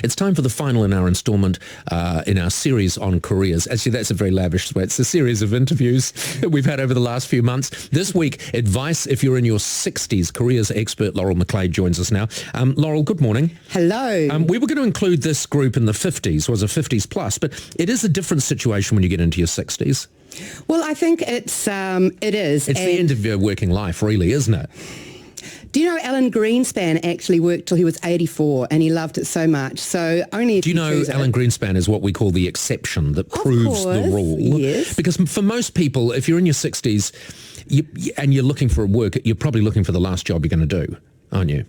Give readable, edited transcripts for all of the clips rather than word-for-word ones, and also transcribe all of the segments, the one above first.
It's time for the final in our instalment in our series on careers. Actually, that's a very lavish way. It's a series of interviews that we've had over the last few months. This week, advice if you're in your 60s. Careers expert Laurel McLeay joins us now. Laurel, good morning. Hello. We were going to include this group in the 50s, was a 50s plus, but it is a different situation when you get into your 60s. Well, I think it is. It's the end of your working life, really, isn't it? Do you know Alan Greenspan actually worked till he was 84 and he loved it so much? So only if Do you know Alan Greenspan is what we call the exception that proves the rule? Yes. Because for most people, if you're in your 60s and you're looking for work, you're probably looking for the last job you're going to do, aren't you?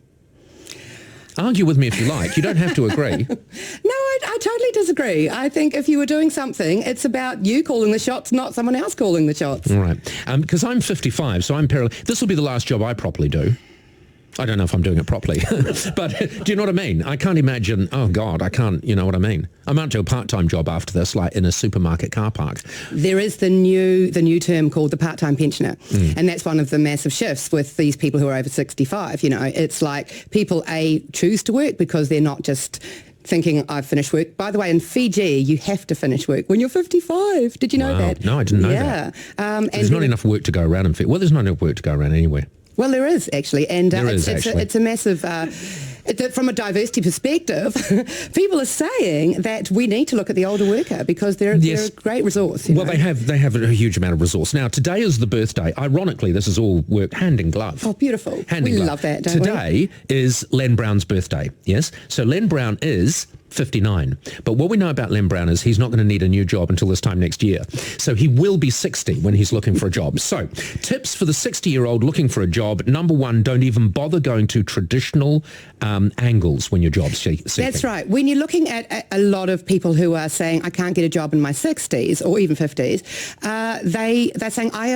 Argue with me if you like. You don't have to agree. No, I totally disagree. I think if you were doing something, it's about you calling the shots, not someone else calling the shots. All right. Because I'm 55, so I'm this will be the last job I properly do. I don't know if I'm doing it properly, but do you know what I mean? I can't imagine, oh God, I can't, you know what I mean? I might do a part-time job after this, like in a supermarket car park. There is the new term called the part-time pensioner, and that's one of the massive shifts with these people who are over 65. You know, it's like people, choose to work because they're not just thinking, I've finished work. By the way, in Fiji, you have to finish work when you're 55. Did you know that? No, I didn't know that. There's not enough work to go around in Fiji. Well, there's not enough work to go around anywhere. Well, there is actually, and it's a massive. From a diversity perspective, people are saying that we need to look at the older worker because they're a great resource. Well, they have a huge amount of resource. Now, today is the birthday. Ironically, this is all worked hand in glove. Oh, beautiful. We love that, don't we? Today is Len Brown's birthday, yes? So Len Brown is 59. But what we know about Len Brown is he's not going to need a new job until this time next year. So he will be 60 when he's looking for a job. So tips for the 60-year-old looking for a job. Number one, don't even bother going to traditional angles when you're job seeking. That's right. When you're looking at a lot of people who are saying, I can't get a job in my 60s or even 50s, they're saying, I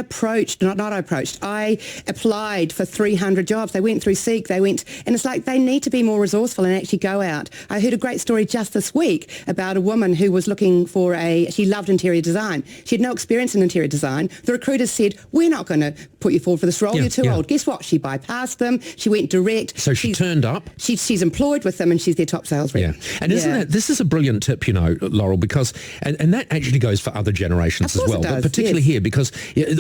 applied for 300 jobs. They went through Seek, and it's like they need to be more resourceful and actually go out. I heard a great story just this week about a woman who was looking for she loved interior design. She had no experience in interior design. The recruiters said, we're not going to put you forward for this role. You're too old. Guess what? She bypassed them. She went direct. So she turned up. She's employed with them and she's their top sales rep. Yeah. And this is a brilliant tip, you know, Laurel, because, and that actually goes for other generations as well, but particularly here because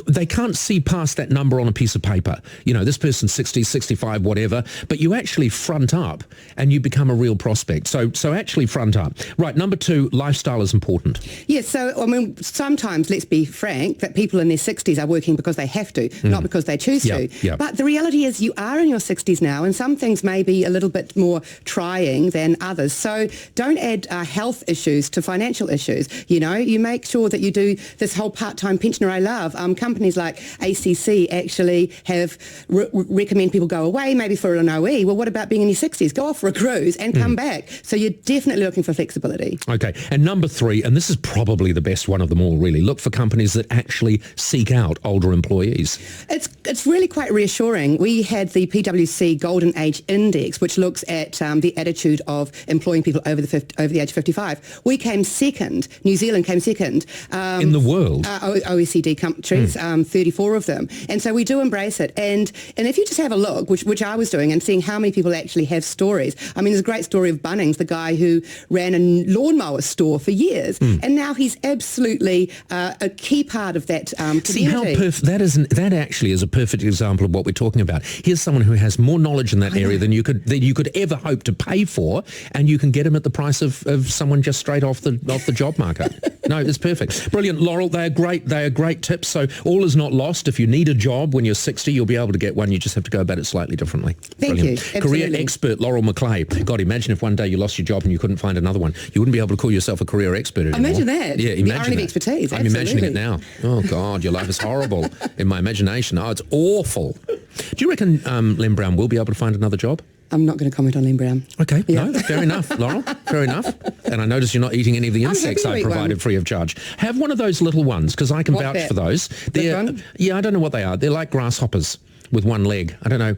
they can't see past that number on a piece of paper. You know, this person's 60, 65, whatever, but you actually front up and you become a real prospect. So actually front up. Right, number two, lifestyle is important. Yes, so, I mean, sometimes, let's be frank, that people in their 60s are working because they have to, not because they choose to. Yeah. But the reality is you are in your 60s now, and some things may be a little bit more trying than others. So don't add health issues to financial issues. You know, you make sure that you do this whole part-time pensioner I love. Companies like ACC actually have recommend people go away, maybe for an OE. Well, what about being in your 60s? Go off for a cruise and come back. So you're definitely looking for flexibility. Okay. And number three, and this is probably the best one of them all, really, look for companies that actually seek out older employees. It's really quite reassuring. We had the PwC Golden Age Index, which looks at the attitude of employing people over the age of 55. We came second. New Zealand came second. In the world? OECD countries, 34 of them. And so we do embrace it. And if you just have a look, which I was doing, and seeing how many people actually have stories. I mean, there's a great story of Bunnings, the guy who ran a lawnmower store for years, and now he's absolutely a key part of that community. See how that actually is a perfect example of what we're talking about. Here's someone who has more knowledge in that area than you could ever hope to pay for, and you can get him at the price of someone just straight off the job market. No, it's perfect. Brilliant, Laurel. They are great tips. So all is not lost. If you need a job when you're 60, you'll be able to get one. You just have to go about it slightly differently. Thank you. Career expert Laurel McLeay. God, imagine if one day you lost your job and you couldn't find another one. You wouldn't be able to call yourself a career expert anymore. Imagine that. Yeah, imagine the irony that. of expertise. I'm imagining it now. Oh God, your life is horrible in my imagination. Oh, it's awful. Do you reckon Len Brown will be able to find another job? I'm not going to comment on Len Brown. Okay, no, fair enough, Laurel, fair enough. And I notice you're not eating any of the insects I provided free of charge. Have one of those little ones, because I can vouch for those. Yeah, I don't know what they are. They're like grasshoppers with one leg. I don't know.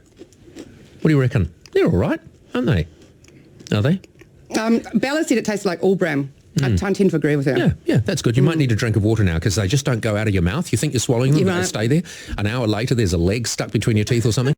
What do you reckon? They're all right, aren't they? Are they? Bella said it tastes like all bram. I tend to agree with her. Yeah, that's good. You might need a drink of water now because they just don't go out of your mouth. You think you're swallowing them, but they stay there. An hour later, there's a leg stuck between your teeth or something.